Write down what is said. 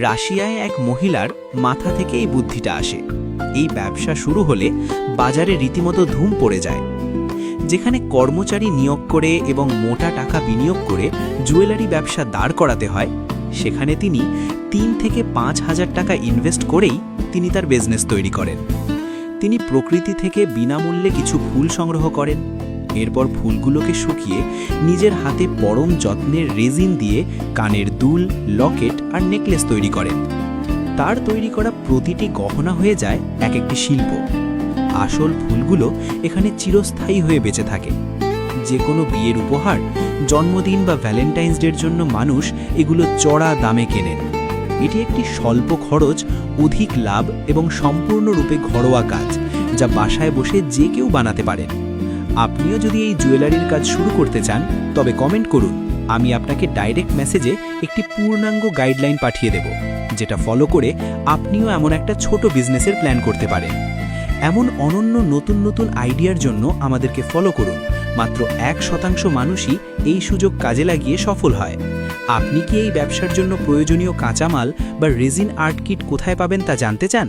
রাশিয়ায় এক মহিলার মাথা থেকে এই বুদ্ধিটা আসে। এই ব্যবসা শুরু হলে বাজারে রীতিমতো ধুম পড়ে যায়। যেখানে কর্মচারী নিয়োগ করে এবং মোটা টাকা বিনিয়োগ করে জুয়েলারি ব্যবসা দাঁড় করাতে হয়, সেখানে তিনি 3 থেকে 5,000 টাকা ইনভেস্ট করেই তিনি তার বিজনেস তৈরি করেন। তিনি প্রকৃতি থেকে বিনামূল্যে কিছু ফুল সংগ্রহ করেন। এরপর ফুলগুলোকে শুকিয়ে নিজের হাতে পরম যত্নের রেজিন দিয়ে কানের দুল, লকেট আর নেকলেস তৈরি করেন। তার তৈরি করা প্রতিটি গহনা হয়ে যায় এক একটি শিল্প। আসল ফুলগুলো এখানে চিরস্থায়ী হয়ে বেঁচে থাকে। যে কোনো বিয়ের উপহার, জন্মদিন বা ভ্যালেন্টাইন্স ডের জন্য মানুষ এগুলো চড়া দামে কেনেন। এটি একটি স্বল্প খরচ, অধিক লাভ এবং সম্পূর্ণরূপে ঘরোয়া কাজ, যা বাসায় বসে যে কেউ বানাতে পারেন। আপনিও যদি এই জুয়েলারির কাজ শুরু করতে চান, তবে কমেন্ট করুন। আমি আপনাকে ডাইরেক্ট মেসেজে একটি পূর্ণাঙ্গ গাইডলাইন পাঠিয়ে দেব, যেটা ফলো করে আপনিও এমন একটা ছোট বিজনেসের প্ল্যান করতে পারেন। এমন অনন্য নতুন নতুন আইডিয়ার জন্য আমাদেরকে ফলো করুন। মাত্র 1% মানুষই এই সুযোগ কাজে লাগিয়ে সফল হয়। আপনি কি এই ব্যবসার জন্য প্রয়োজনীয় কাঁচামাল বা রেজিন আর্ট কিট কোথায় পাবেন তা জানতে চান?